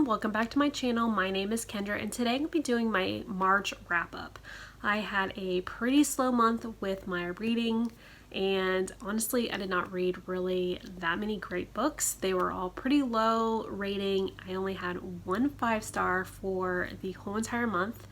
welcome back to my channel. My name is Kendra and today I'm going to be doing my March wrap-up. I had a pretty slow month with my reading and honestly I did not read really that many great books. They were all pretty low rating. I only had one 5-star for the whole entire month.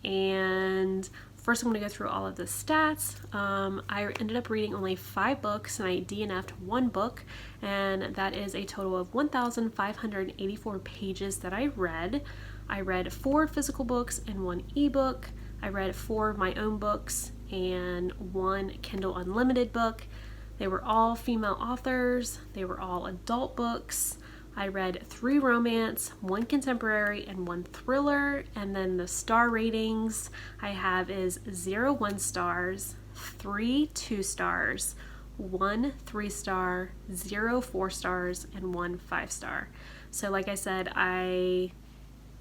And first I'm going to go through all of the stats. I ended up reading only 5 books and I DNF'd 1 book, and that is a total of 1,584 pages that I read. I read 4 physical books and 1 ebook. I read 4 of my own books and 1 Kindle Unlimited book. They were all female authors. They were all adult books. I read 3 romance, 1 contemporary, and 1 thriller, and then the star ratings I have is 0 1 stars, 3 2 stars, 1 3 star, 0 4 stars, and 1 5 star. So like I said, I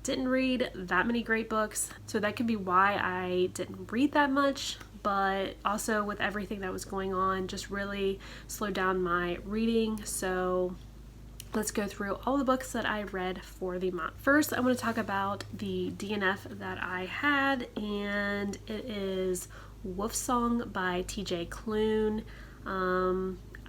didn't read that many great books, so that could be why I didn't read that much, but also with everything that was going on, just really slowed down my reading. So let's go through all the books that I read for the month. First, I want to talk about the DNF that I had, and it is Wolf Song by TJ Klune.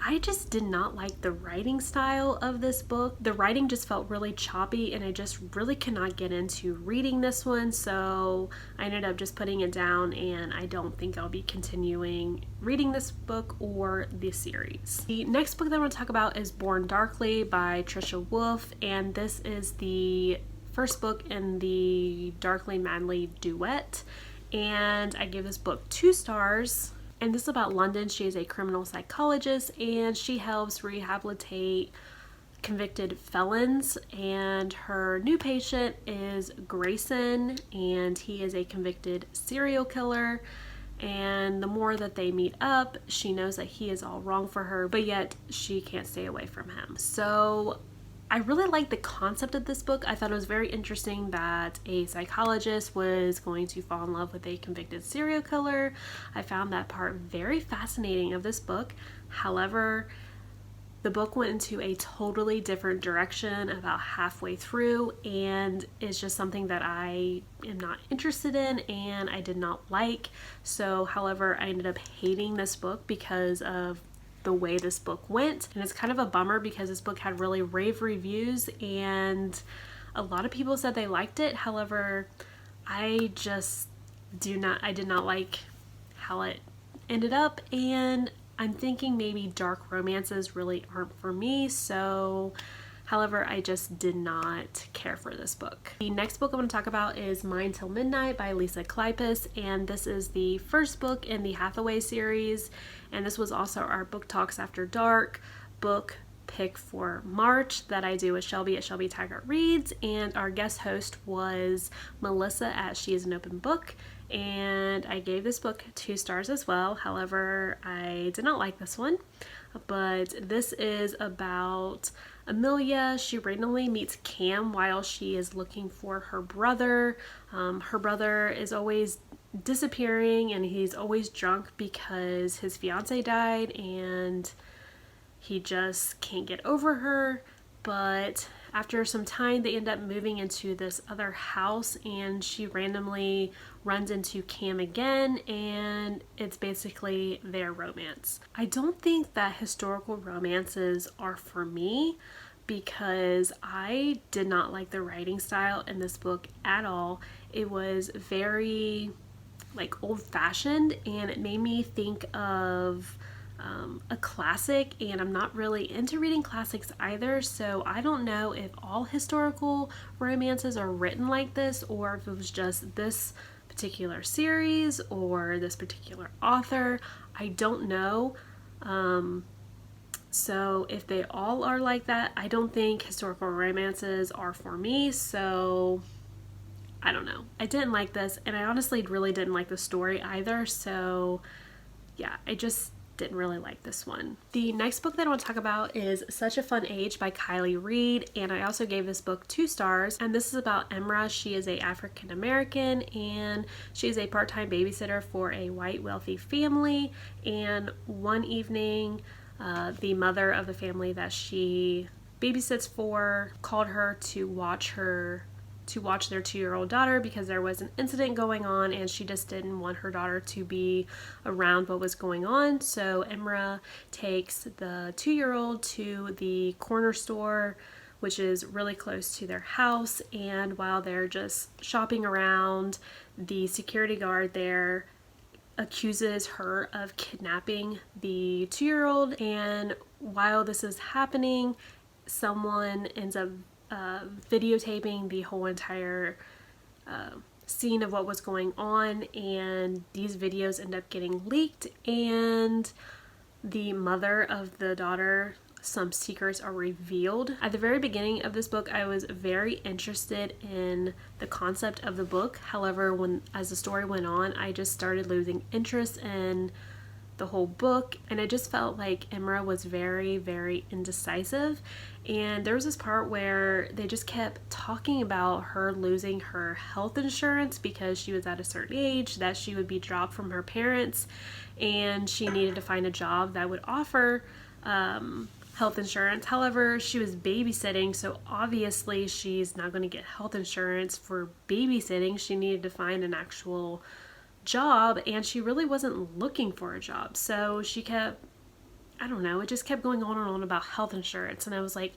I just did not like the writing style of this book. The writing just felt really choppy and I just really could not get into reading this one, so I ended up just putting it down and I don't think I'll be continuing reading this book or the series. The next book that I want to talk about is Born Darkly by Trisha Wolfe, and this is the first book in the Darkly Madly duet, and I give this book 2 stars. And this is about London. She is a criminal psychologist and she helps rehabilitate convicted felons, and her new patient is Grayson, and he is a convicted serial killer. And the more that they meet up, she knows that he is all wrong for her, but yet she can't stay away from him. So I really like the concept of this book. I thought it was very interesting that a psychologist was going to fall in love with a convicted serial killer. I found that part very fascinating of this book. However, the book went into a totally different direction about halfway through, and it's just something that I am not interested in and I did not like. So, however, I ended up hating this book because of the way this book went, and it's kind of a bummer because this book had really rave reviews and a lot of people said they liked it. However, I did not like how it ended up, and I'm thinking maybe dark romances really aren't for me. So however, I just did not care for this book. The next book I'm going to talk about is Mine Till Midnight by Lisa Kleypas, and this is the first book in the Hathaway series, and this was also our Book Talks After Dark book pick for March that I do with Shelby at Shelby Taggart Reads, and our guest host was Melissa at She Is an Open Book, and I gave this book 2 stars as well. However, I did not like this one, but this is about Amelia. She randomly meets Cam while she is looking for her brother. Her brother is always disappearing and he's always drunk because his fiance died and he just can't get over her. But after some time they end up moving into this other house and she randomly runs into Cam again, and it's basically their romance. I don't think that historical romances are for me because I did not like the writing style in this book at all. It was very old-fashioned and it made me think of a classic, and I'm not really into reading classics either, so I don't know if all historical romances are written like this or if it was just this particular series or this particular author. I don't know. So if they all are like that, I don't think historical romances are for me, so I don't know. I didn't like this, and I honestly really didn't like the story either, so yeah, I just didn't really like this one. The next book that I want to talk about is Such a Fun Age by Kylie Reed, and I also gave this book 2 stars, and this is about Emra. She is a African American and she is a part-time babysitter for a white wealthy family, and one evening the mother of the family that she babysits for called her to watch their 2-year-old daughter because there was an incident going on and she just didn't want her daughter to be around what was going on. So Imra takes the 2-year-old to the corner store, which is really close to their house, and while they're just shopping around, the security guard there accuses her of kidnapping the 2-year-old, and while this is happening, someone ends up videotaping the whole entire scene of what was going on, and these videos end up getting leaked, and the mother of the daughter, some secrets are revealed. At the very beginning of this book, I was very interested in the concept of the book. However, as the story went on, I just started losing interest in the whole book, and I just felt like Imra was very, very indecisive. And there was this part where they just kept talking about her losing her health insurance because she was at a certain age, that she would be dropped from her parents, and she needed to find a job that would offer health insurance. However, she was babysitting, so obviously she's not going to get health insurance for babysitting. She needed to find an actual job, and she really wasn't looking for a job. So she kept, I don't know, it just kept going on and on about health insurance, and I was like,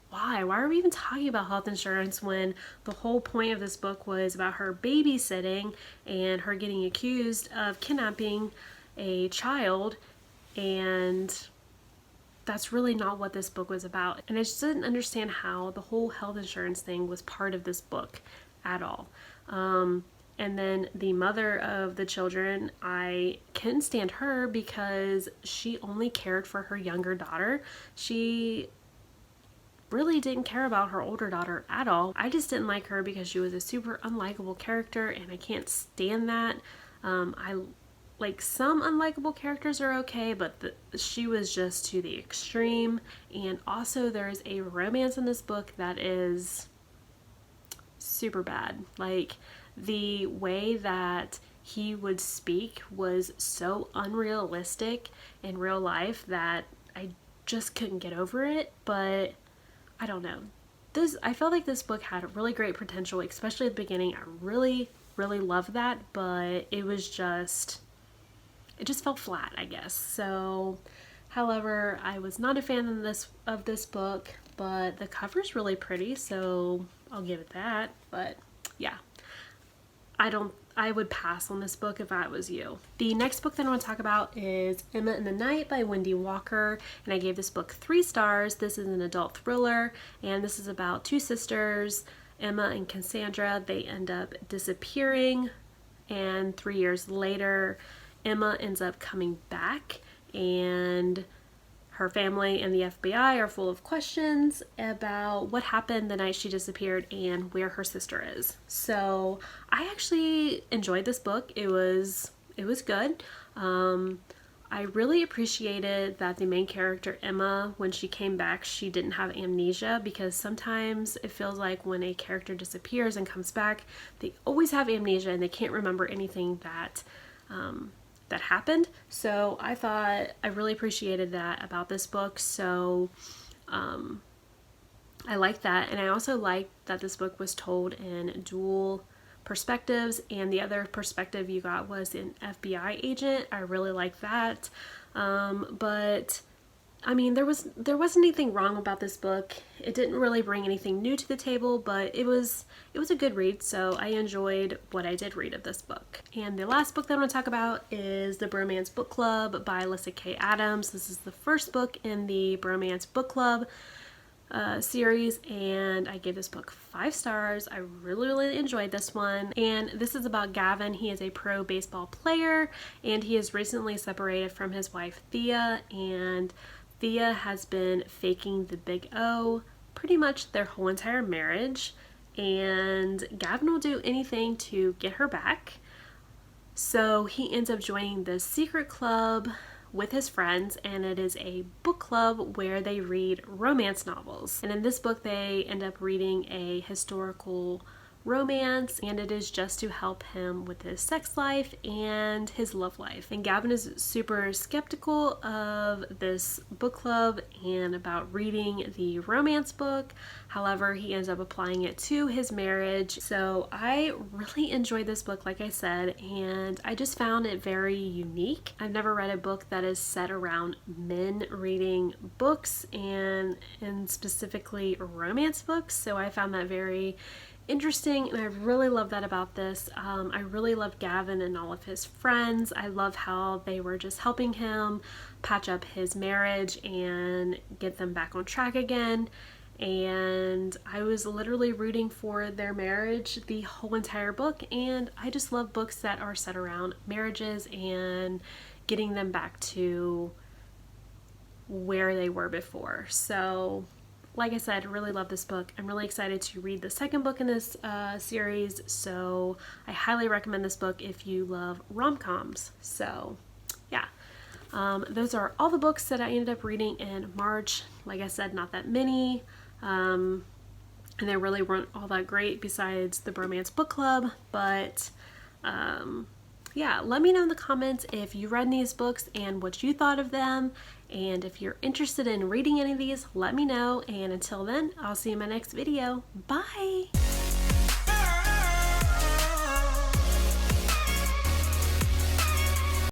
why are we even talking about health insurance when the whole point of this book was about her babysitting and her getting accused of kidnapping a child, and that's really not what this book was about. And I just didn't understand how the whole health insurance thing was part of this book at all. And then the mother of the children, I couldn't stand her because she only cared for her younger daughter. She really didn't care about her older daughter at all. I just didn't like her because she was a super unlikable character, and I can't stand that. Like, some unlikable characters are okay, but she was just to the extreme. And also there's a romance in this book that is super bad. Like, the way that he would speak was so unrealistic in real life that I just couldn't get over it. But I don't know. I felt like this book had a really great potential, especially at the beginning. I really, really loved that, but it just felt flat, I guess. So, however, I was not a fan of this book, but the cover's really pretty, so I'll give it that. But yeah, I would pass on this book if I was you. The next book that I want to talk about is Emma in the Night by Wendy Walker, and I gave this book 3 stars. This is an adult thriller, and this is about 2 sisters, Emma and Cassandra. They end up disappearing, and 3 years later, Emma ends up coming back, and her family and the FBI are full of questions about what happened the night she disappeared and where her sister is. So I actually enjoyed this book. It was good. I really appreciated that the main character, Emma, when she came back, she didn't have amnesia, because sometimes it feels like when a character disappears and comes back, they always have amnesia and they can't remember anything that happened. So I really appreciated that about this book. So I like that, and I also like that this book was told in dual perspectives, and the other perspective you got was an FBI agent. I really like that. But I mean, there wasn't anything wrong about this book. It didn't really bring anything new to the table, but it was a good read, so I enjoyed what I did read of this book. And the last book that I want to talk about is The Bromance Book Club by Alyssa K. Adams. This is the first book in the Bromance Book Club series, and I gave this book 5 stars. I really, really enjoyed this one. And this is about Gavin. He is a pro baseball player, and he is recently separated from his wife Thea, and Thea has been faking the big O pretty much their whole entire marriage, and Gavin will do anything to get her back. So he ends up joining this secret club with his friends, and it is a book club where they read romance novels. And in this book, they end up reading a historical romance, and it is just to help him with his sex life and his love life. And Gavin is super skeptical of this book club and about reading the romance book. However, he ends up applying it to his marriage. So I really enjoyed this book, like I said, and I just found it very unique. I've never read a book that is set around men reading books and specifically romance books, so I found that very interesting, and I really love that about this. I really love Gavin and all of his friends. I love how they were just helping him patch up his marriage and get them back on track again. And I was literally rooting for their marriage the whole entire book, and I just love books that are set around marriages and getting them back to where they were before. So like I said, really love this book. I'm really excited to read the second book in this series, so I highly recommend this book if you love rom-coms. So yeah, those are all the books that I ended up reading in March. Like I said, not that many, and they really weren't all that great besides the Bromance book club, but yeah, let me know in the comments if you read these books and what you thought of them. And if you're interested in reading any of these, let me know. And until then, I'll see you in my next video. Bye!